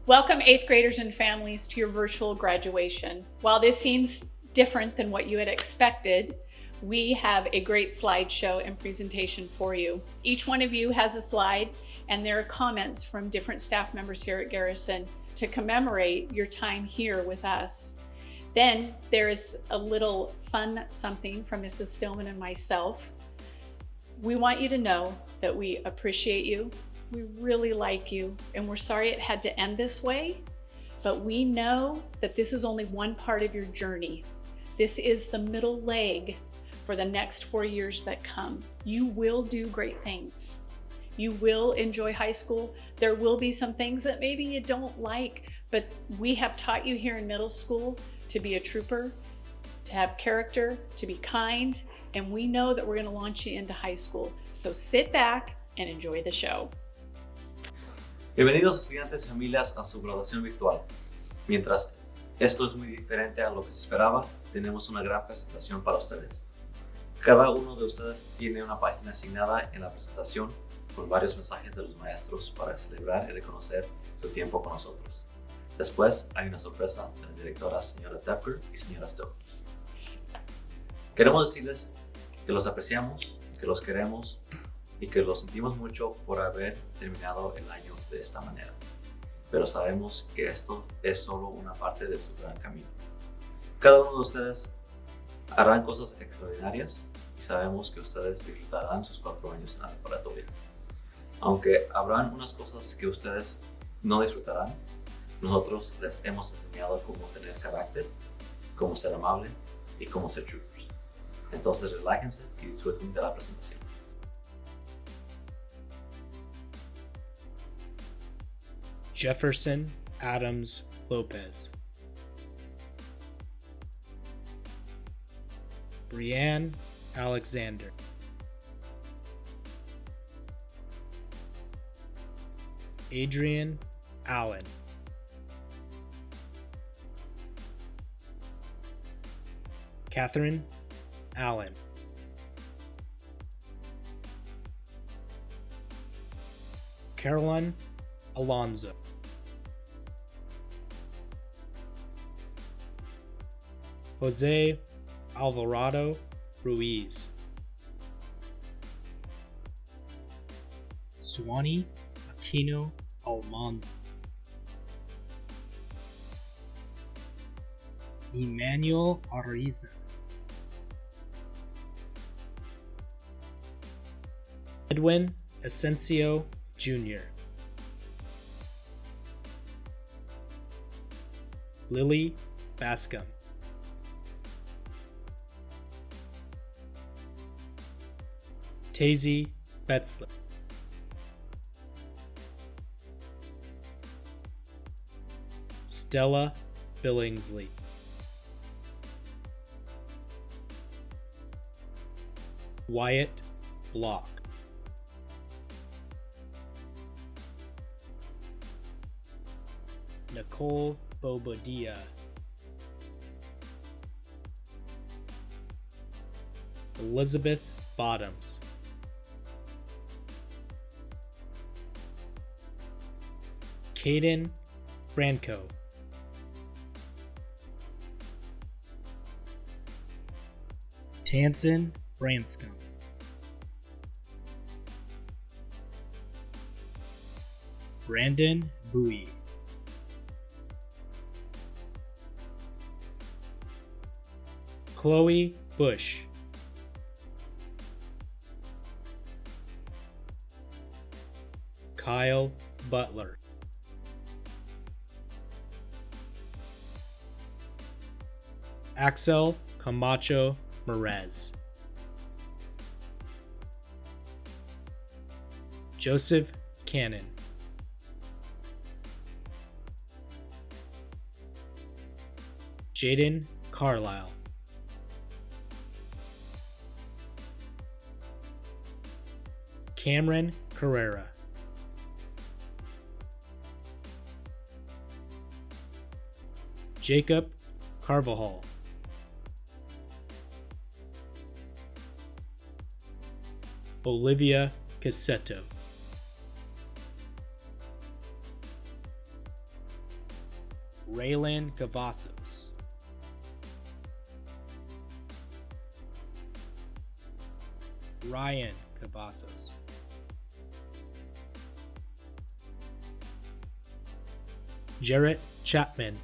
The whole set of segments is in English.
Welcome 8th graders and families to your virtual graduation. While this seems different than what you had expected, we have a great slideshow and presentation for you. Each one of you has a slide, and there are comments from different staff members here at Garrison to commemorate your time here with us. Then there is a little fun something from Mrs. Stillman and myself. We want you to know that we appreciate you. We really like you, and we're sorry it had to end this way, but we know that this is only one part of your journey. This is the middle leg for the next 4 years that come. You will do great things. You will enjoy high school. There will be some things that maybe you don't like, but we have taught you here in middle school to be a trooper, to have character, to be kind, and we know that we're going to launch you into high school. So sit back and enjoy the show. Bienvenidos estudiantes y familias a su graduación virtual. Mientras esto es muy diferente a lo que se esperaba, tenemos una gran presentación para ustedes. Cada uno de ustedes tiene una página asignada en la presentación con varios mensajes de los maestros para celebrar y reconocer su tiempo con nosotros. Después hay una sorpresa de las directoras señora Tepper y señora Stowe. Queremos decirles que los apreciamos, que los queremos y que los sentimos mucho por haber terminado el año de esta manera. Pero sabemos que esto es solo una parte de su gran camino. Cada uno de ustedes harán cosas extraordinarias y sabemos que ustedes disfrutarán sus 4 años en la preparatoria. Aunque habrán unas cosas que ustedes no disfrutarán, nosotros les hemos enseñado cómo tener carácter, cómo ser amable y cómo ser troopers. Entonces relájense y disfruten de la presentación. Jefferson Adams Lopez, Brianne Alexander, Adrian Allen, Catherine Allen, Caroline Alonzo, Jose Alvarado Ruiz, Suwani Aquino Almanzo, Emmanuel Ariza, Edwin Asensio Jr., Lily Bascom, Tazy Betzler, Stella Billingsley, Wyatt Block, Nicole Bobodia, Elizabeth Bottoms, Caden Branco, Tansen Branscombe, Brandon Bowie, Chloe Bush, Kyle Butler, Axel Camacho Merez, Joseph Cannon, Jaden Carlisle, Cameron Carrera, Jacob Carvajal, Olivia Cassetto, Raylan Cavazos. Ryan Cavazos. Jarrett Chapman.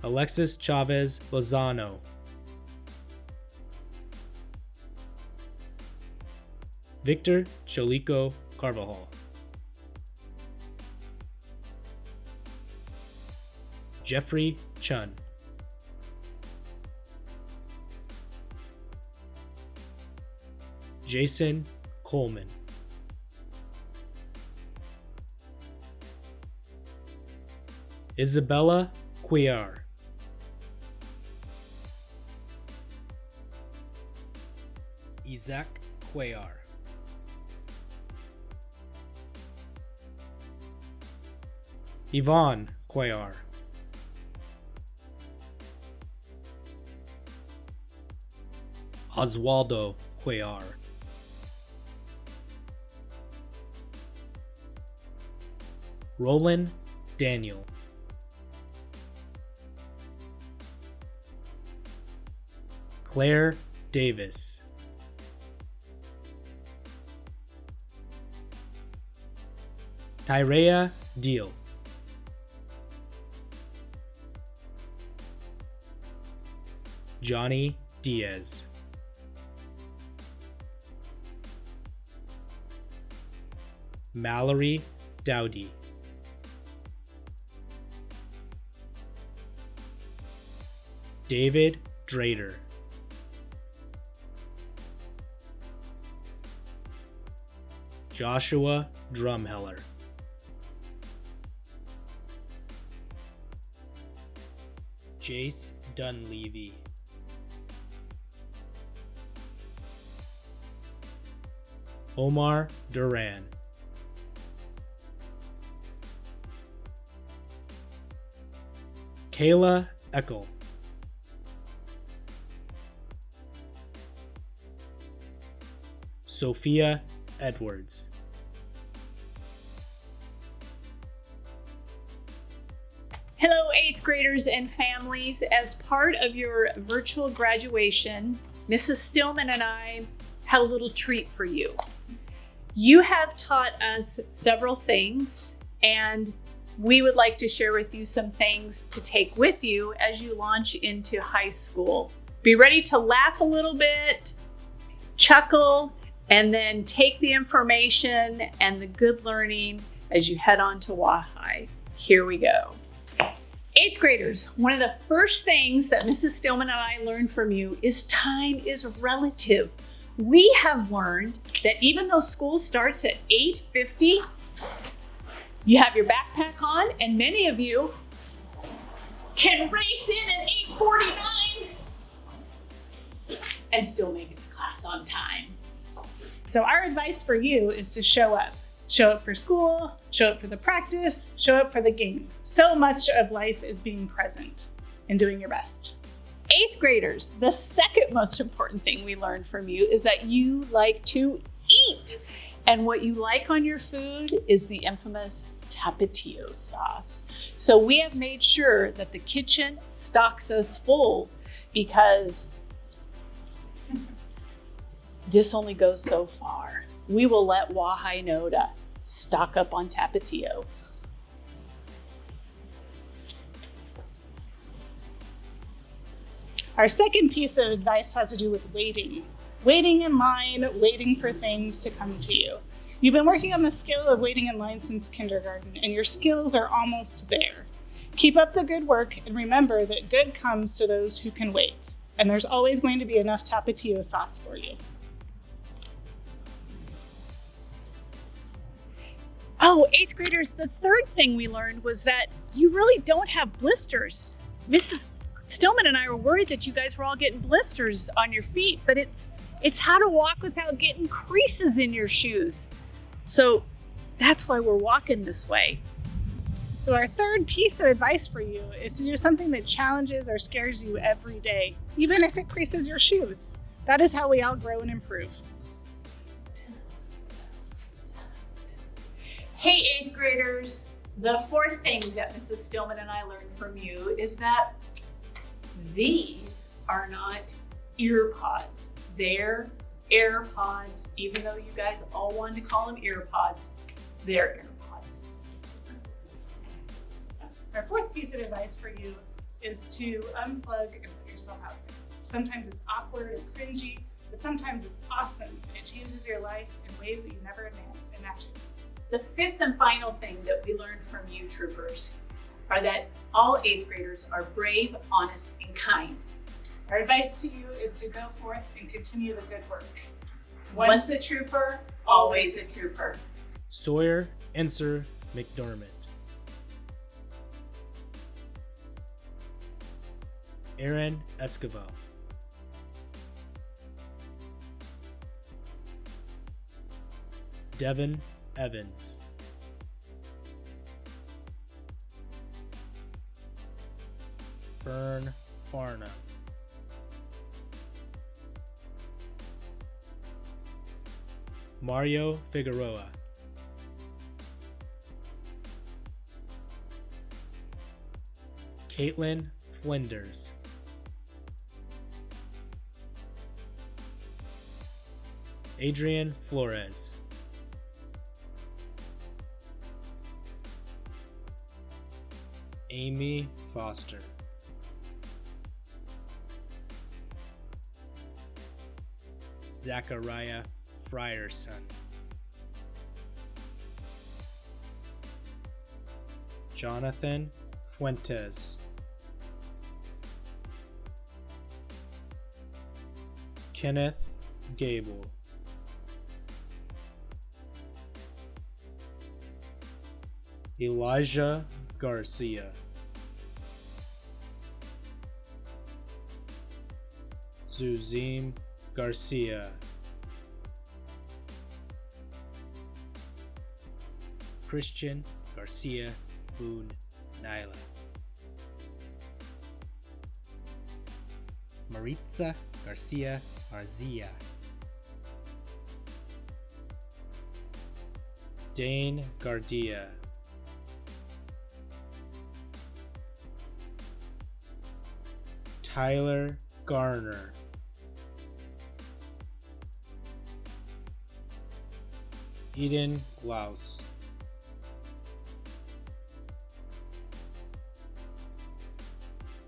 Alexis Chavez Lozano. Victor Cholico Carvajal. Jeffrey Chun. Jason Coleman. Isabella Cuellar. Isaac Cuellar. Yvonne Cuellar. Oswaldo Cuellar. Roland Daniel. Claire Davis. Tyrea Deal. Johnny Diaz. Mallory Dowdy. David Drader. Joshua Drumheller. Jace Dunleavy. Omar Duran. Kayla Eckel. Sophia Edwards. Hello, 8th graders and families. As part of your virtual graduation, Mrs. Stillman and I have a little treat for you. You have taught us several things, and we would like to share with you some things to take with you as you launch into high school. Be ready to laugh a little bit, chuckle, and then take the information and the good learning as you head on to WAHI. Here we go. 8th graders, one of the first things that Mrs. Stillman and I learned from you is time is relative. We have learned that even though school starts at 8:50, you have your backpack on, and many of you can race in at 8:49 and still make it to class on time. So our advice for you is to show up. Show up for school, show up for the practice, show up for the game. So much of life is being present and doing your best. 8th graders, the second most important thing we learned from you is that you like to eat. And what you like on your food is the infamous Tapatio sauce. So we have made sure that the kitchen stocks us full because this only goes so far. We will let WAHI know to stock up on Tapatio. Our second piece of advice has to do with waiting. Waiting in line, waiting for things to come to you. You've been working on the skill of waiting in line since kindergarten, and your skills are almost there. Keep up the good work, and remember that good comes to those who can wait. And there's always going to be enough Tapatio sauce for you. Oh, 8th graders, the third thing we learned was that you really don't have blisters. Mrs. Stillman and I were worried that you guys were all getting blisters on your feet, but it's how to walk without getting creases in your shoes. So that's why we're walking this way. So our third piece of advice for you is to do something that challenges or scares you every day, even if it creases your shoes. That is how we all grow and improve. Hey, eighth graders, the fourth thing that Mrs. Stillman and I learned from you is that these are not ear pods. They're AirPods, even though you guys all wanted to call them ear pods, they're AirPods. Our fourth piece of advice for you is to unplug and put yourself out there. Sometimes it's awkward and cringy, but sometimes it's awesome and it changes your life in ways that you never imagined. The fifth and final thing that we learned from you, troopers, are that all eighth graders are brave, honest, and kind. Our advice to you is to go forth and continue the good work. Once a trooper, always a trooper. Sawyer Enser McDermott. Aaron Esquivel. Devin Evans. Fern Farnham. Mario Figueroa. Caitlin Flinders. Adrian Flores. Amy Foster. Zachariah Frierson. Jonathan Fuentes. Kenneth Gable. Elijah Garcia. Zuzim Garcia. Christian Garcia Boone Naila. Maritza Garcia Arzia. Dane Gardia. Tyler Garner. Eden Glaus.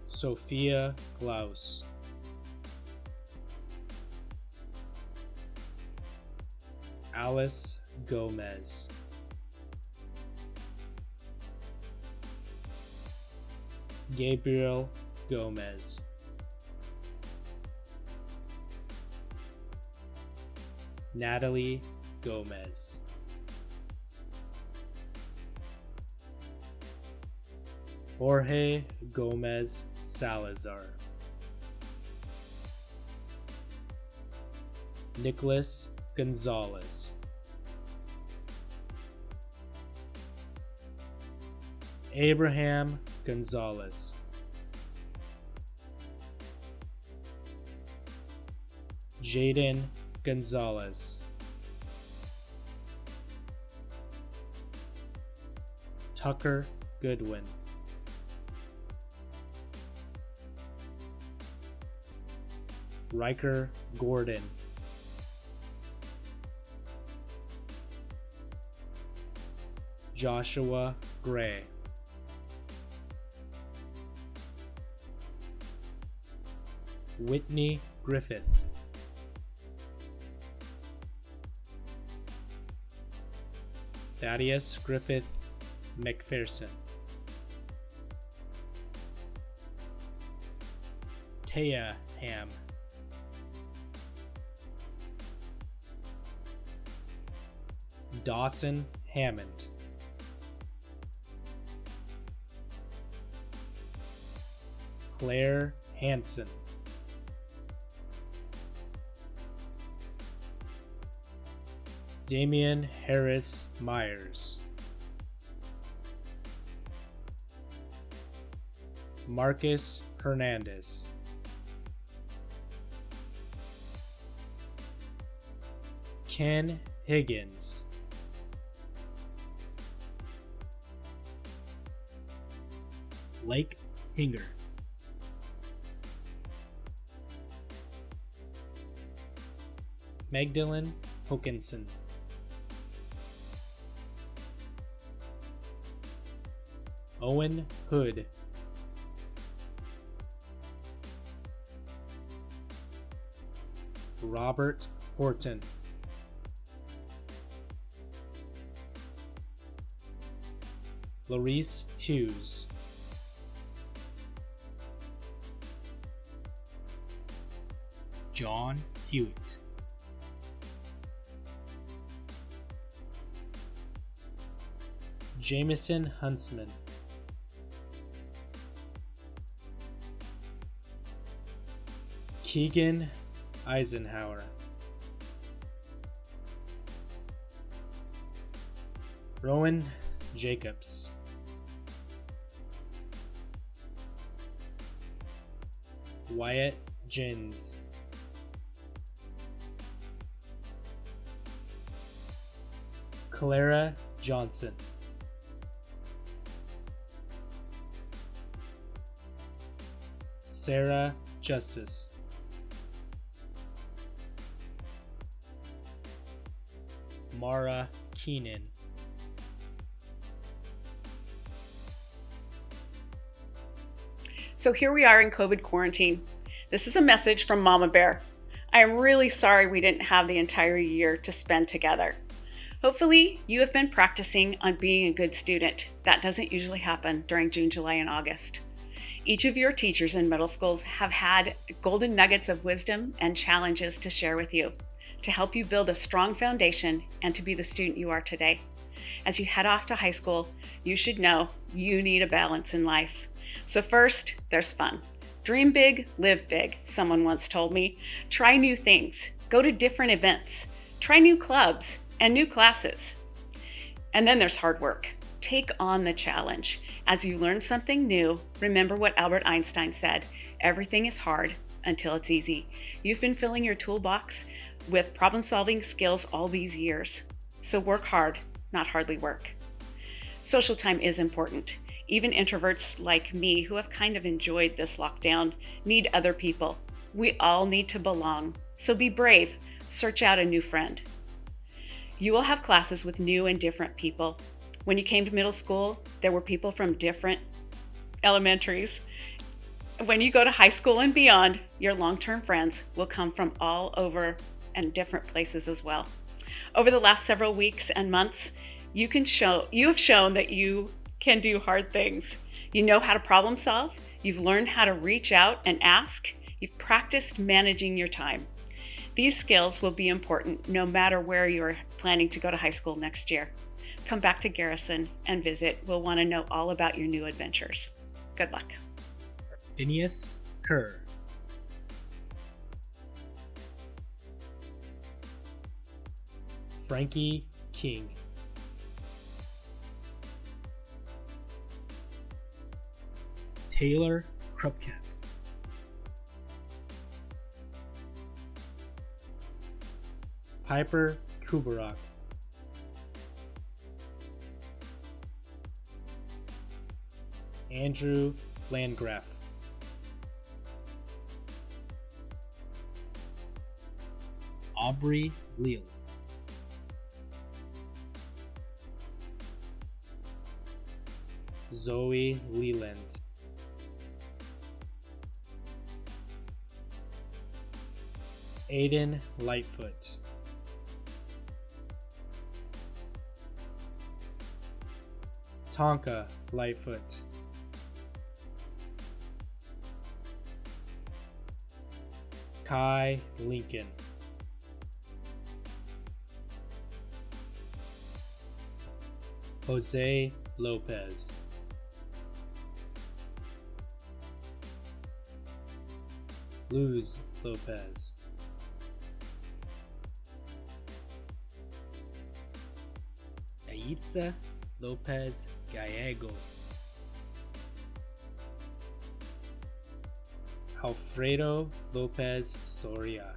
Sophia Glaus. Alice Gomez. Gabriel Gomez. Natalie Gomez. Jorge Gomez Salazar. Nicholas Gonzalez. Abraham Gonzalez. Jaden Gonzalez. Tucker Goodwin. Riker Gordon. Joshua Gray. Whitney Griffith. Thaddeus Griffith McPherson. Taya Ham. Dawson Hammond. Claire Hansen. Damian Harris Myers. Marcus Hernandez. Ken Higgins. Blake Hinger, Magdalene Hokinson, Owen Hood, Robert Horton, Larice Hughes, John Hewitt, Jameson Huntsman, Keegan Eisenhower, Rowan Jacobs, Wyatt Jins, Clara Johnson, Sarah Justice, Mara Keenan, So here we are in COVID quarantine. This is a message from Mama Bear. I am really sorry we didn't have the entire year to spend together. Hopefully, you have been practicing on being a good student. That doesn't usually happen during June, July, and August. Each of your teachers in middle schools have had golden nuggets of wisdom and challenges to share with you to help you build a strong foundation and to be the student you are today. As you head off to high school, you should know you need a balance in life. So first, there's fun. Dream big, live big, someone once told me. Try new things, go to different events, try new clubs and new classes. And then there's hard work. Take on the challenge. As you learn something new, remember what Albert Einstein said, everything is hard until it's easy. You've been filling your toolbox with problem-solving skills all these years. So work hard, not hardly work. Social time is important. Even introverts like me, who have kind of enjoyed this lockdown, need other people. We all need to belong. So be brave. Search out a new friend. You will have classes with new and different people. When you came to middle school, there were people from different elementaries. When you go to high school and beyond, your long-term friends will come from all over and different places as well. Over the last several weeks and months, you have shown that you can do hard things. You know how to problem solve. You've learned how to reach out and ask. You've practiced managing your time. These skills will be important no matter where you're planning to go to high school next year. Come back to Garrison and visit. We'll want to know all about your new adventures. Good luck. Phineas Kerr, Frankie King, Taylor Krupkat, Piper Kubarak, Andrew Landgraf, Aubrey Leal, Zoe Leland, Aiden Lightfoot, Tonka Lightfoot, Kai Lincoln, Jose Lopez, Luz Lopez, Aitza Lopez Gallegos, Alfredo Lopez Soria,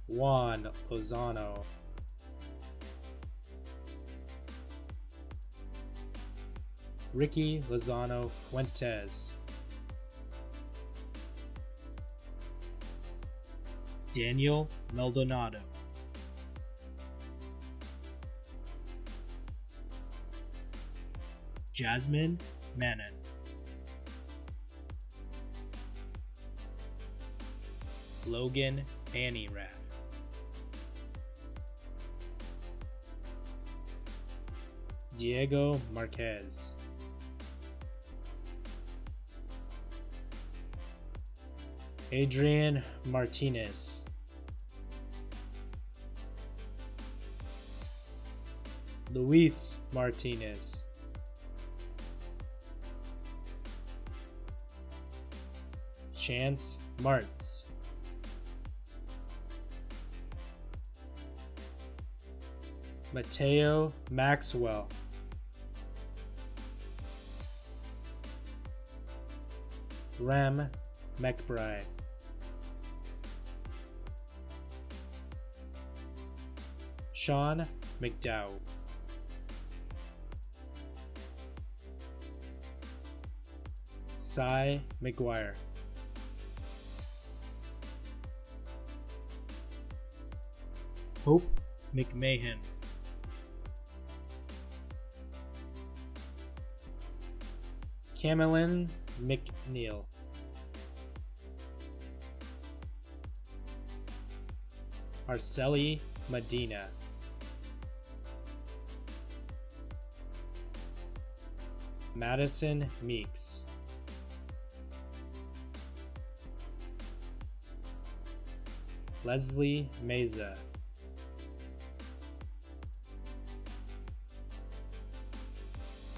Juan Lozano, Ricky Lozano Fuentes. Daniel Maldonado. Jasmine Manon. Logan Anirath. Diego Marquez. Adrian Martinez. Luis Martinez. Chance Martz. Mateo Maxwell. Rem McBride. Sean McDowell. Cy McGuire. Hope McMahon. Camelin McNeil. Arceli Medina. Madison Meeks. Leslie Meza.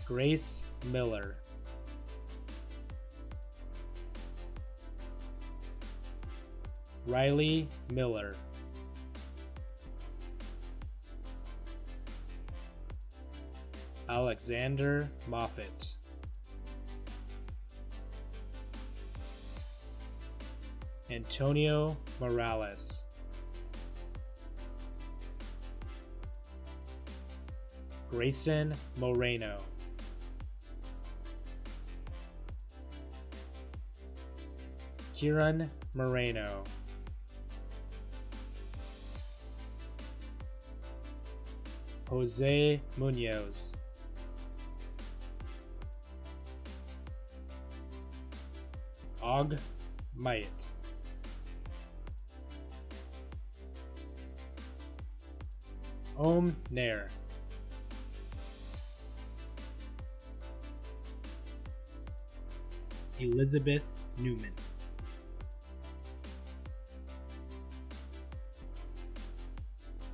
Grace Miller. Riley Miller. Alexander Moffett. Antonio Morales. Grayson Moreno. Kieran Moreno. Jose Munoz. Og Myatt. Om Nair. Elizabeth Newman.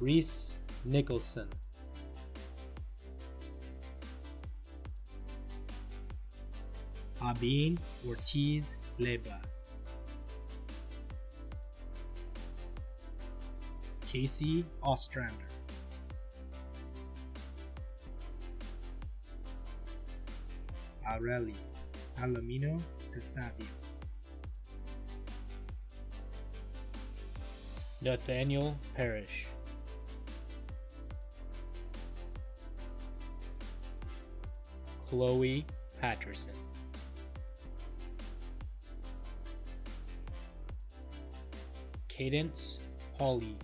Reese Nicholson. Abin Ortiz Leba. Casey Ostrander. Aureli Palomino Estadio. Nathaniel Parrish. Chloe Patterson. Cadence Hawley.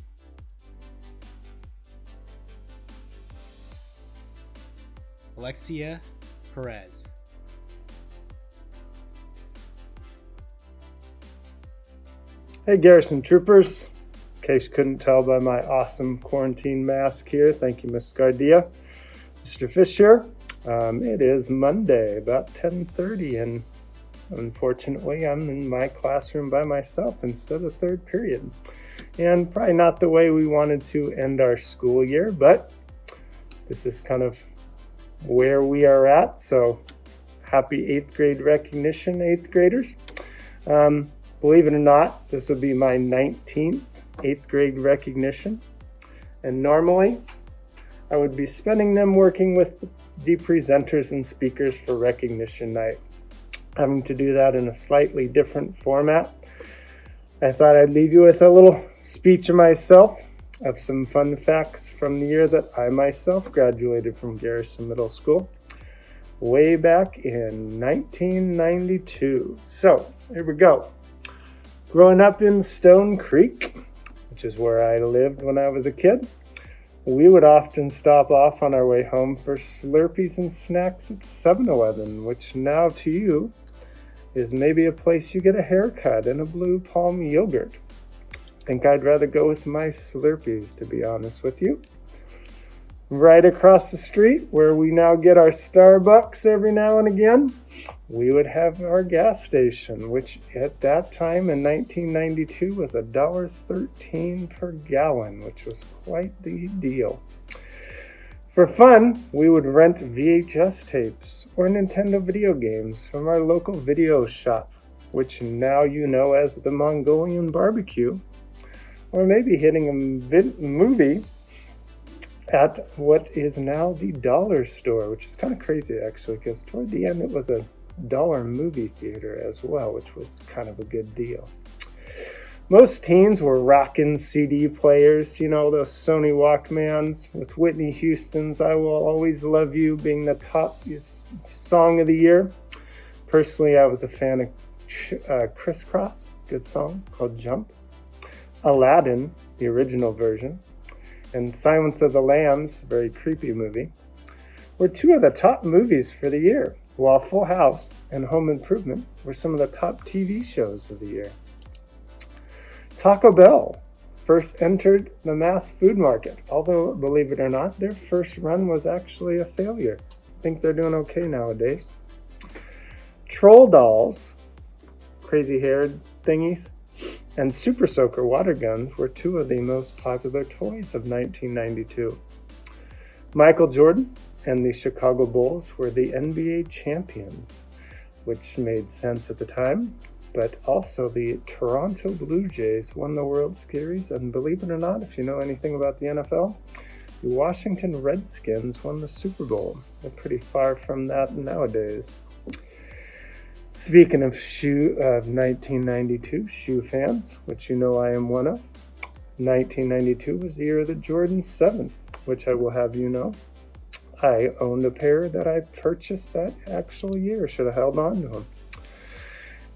Alexia Perez. Hey Garrison Troopers, in case you couldn't tell by my awesome quarantine mask here, thank you Ms. Gardia. Mr. Fisher, it is Monday about 10:30 and unfortunately I'm in my classroom by myself instead of third period. And probably not the way we wanted to end our school year, but this is kind of where we are at, so happy 8th grade recognition, 8th graders. Believe it or not, this will be my 19th 8th grade recognition. And normally, I would be spending them working with the presenters and speakers for recognition night. Having to do that in a slightly different format. I thought I'd leave you with a little speech of myself, of some fun facts from the year that I myself graduated from Garrison Middle School. way back in 1992. So, here we go. Growing up in Stone Creek, which is where I lived when I was a kid, we would often stop off on our way home for Slurpees and snacks at 7-Eleven, which now to you is maybe a place you get a haircut and a Blue Palm yogurt. I think I'd rather go with my Slurpees, to be honest with you. Right across the street, where we now get our Starbucks every now and again, we would have our gas station, which at that time in 1992 was $1.13 per gallon, which was quite the deal. For fun, we would rent VHS tapes or Nintendo video games from our local video shop, which now you know as the Mongolian Barbecue, or maybe hitting a movie at what is now the Dollar Store, which is kind of crazy actually, because toward the end it was a dollar movie theater as well, which was kind of a good deal. Most teens were rocking CD players, you know, those Sony Walkmans with Whitney Houston's I Will Always Love You being the top song of the year. Personally, I was a fan of Crisscross, good song called Jump. Aladdin, the original version, and Silence of the Lambs, very creepy movie, were two of the top movies for the year, while Full House and Home Improvement were some of the top TV shows of the year. Taco Bell first entered the mass food market, although, believe it or not, their first run was actually a failure. I think they're doing okay nowadays. Troll dolls, crazy-haired thingies, and Super Soaker water guns were two of the most popular toys of 1992. Michael Jordan and the Chicago Bulls were the NBA champions, which made sense at the time, but also the Toronto Blue Jays won the World Series, and believe it or not, if you know anything about the NFL, the Washington Redskins won the Super Bowl. They're pretty far from that nowadays. Speaking of 1992 shoe fans, which you know I am one of, 1992 was the year of the Jordan 7, which I will have you know. I owned a pair that I purchased that actual year, should have held on to them.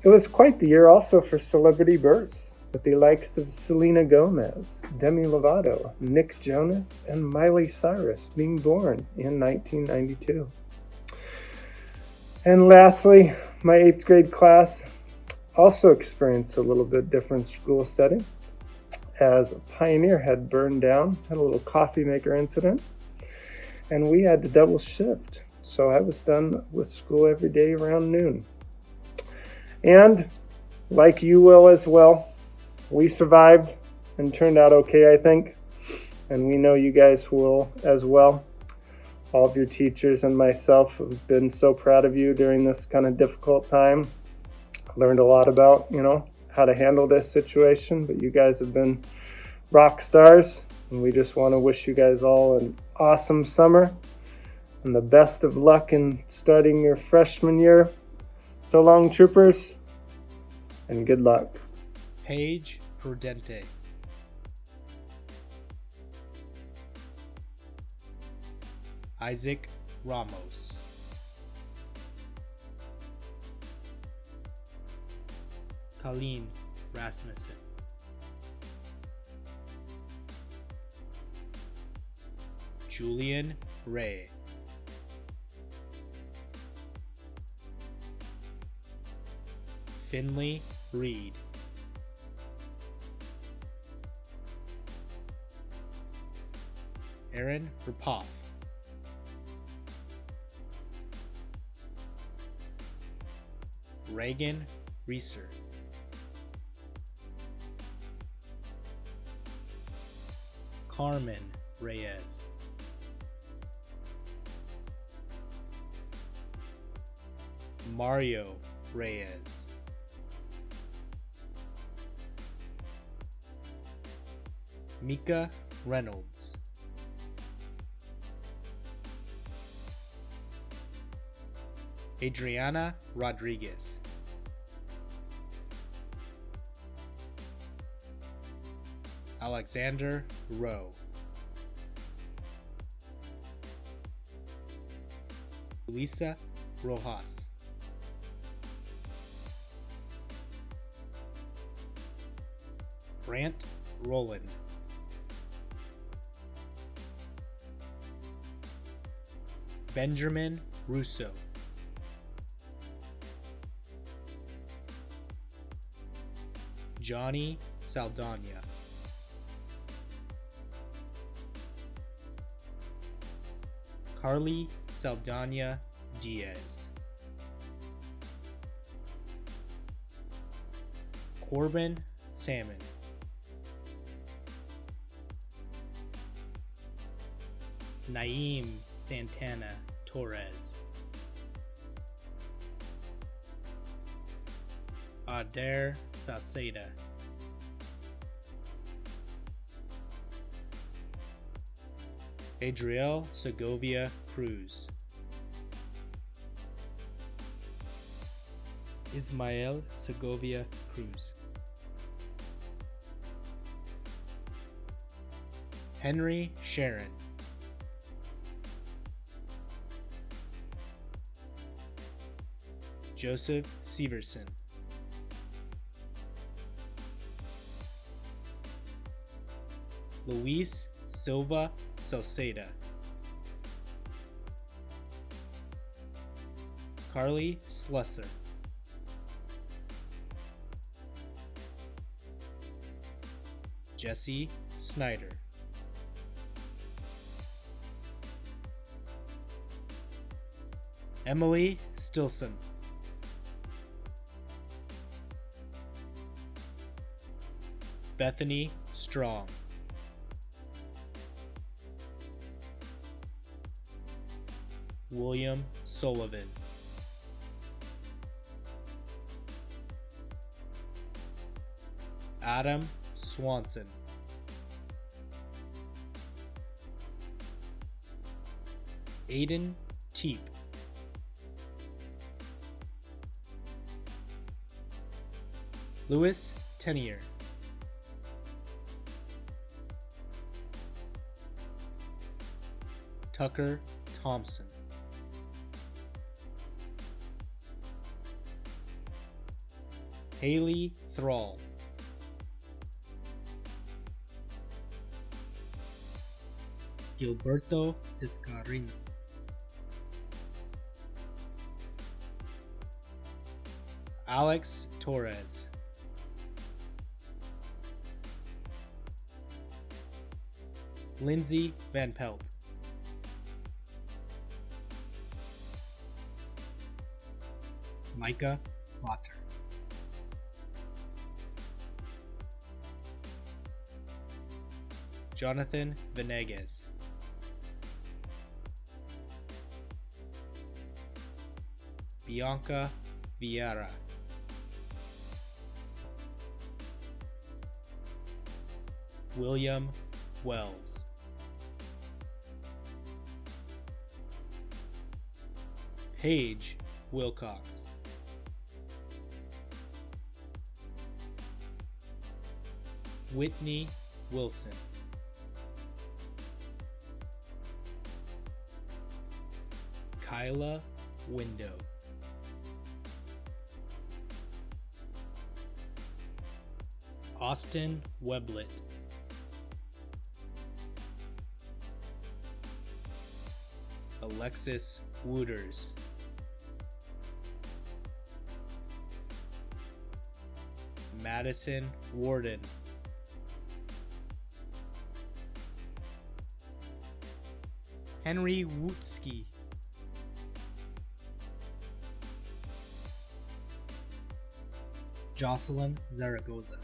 It was quite the year also for celebrity births, with the likes of Selena Gomez, Demi Lovato, Nick Jonas, and Miley Cyrus being born in 1992. And lastly, my 8th grade class also experienced a little bit different school setting, as Pioneer had burned down, had a little coffee maker incident, and we had to double shift. So I was done with school every day around noon. And like you will as well, we survived and turned out okay, I think. And we know you guys will as well. All of your teachers and myself have been so proud of you during this kind of difficult time. Learned a lot about, how to handle this situation, but you guys have been rock stars, and we just want to wish you guys all an awesome summer and the best of luck in starting your freshman year. So long, troopers, and good luck. Paige Prudente. Isaac Ramos. Colleen Rasmussen. Julian Ray. Finley Reed. Aaron Rapoff. Reagan Reeser. Carmen Reyes. Mario Reyes. Mika Reynolds. Adriana Rodriguez. Alexander Rowe. Lisa Rojas. Brant Roland. Benjamin Russo. Johnny Saldana. Carly Saldana Diaz. Corbin Salmon. Naeem Santana Torres. Adair Saceda. Adriel Segovia Cruz. Ismael Segovia Cruz. Henry Sharon. Joseph Severson. Luis Silva Salceda. Carly Slusser. Jesse Snyder. Emily Stilson. Bethany Strong. William Sullivan. Adam Swanson. Aiden Teep. Louis Tenier. Tucker Thompson. Haley Thrall. Gilberto Tiscarino. Alex Torres. Lindsay Van Pelt. Micah Potter. Jonathan Venegas. Bianca Vieira. William Wells. Paige Wilcox. Whitney Wilson. Kyla Window. Austin Weblet. Alexis Wooters. Madison Warden. Henry Wootsky. Jocelyn Zaragoza.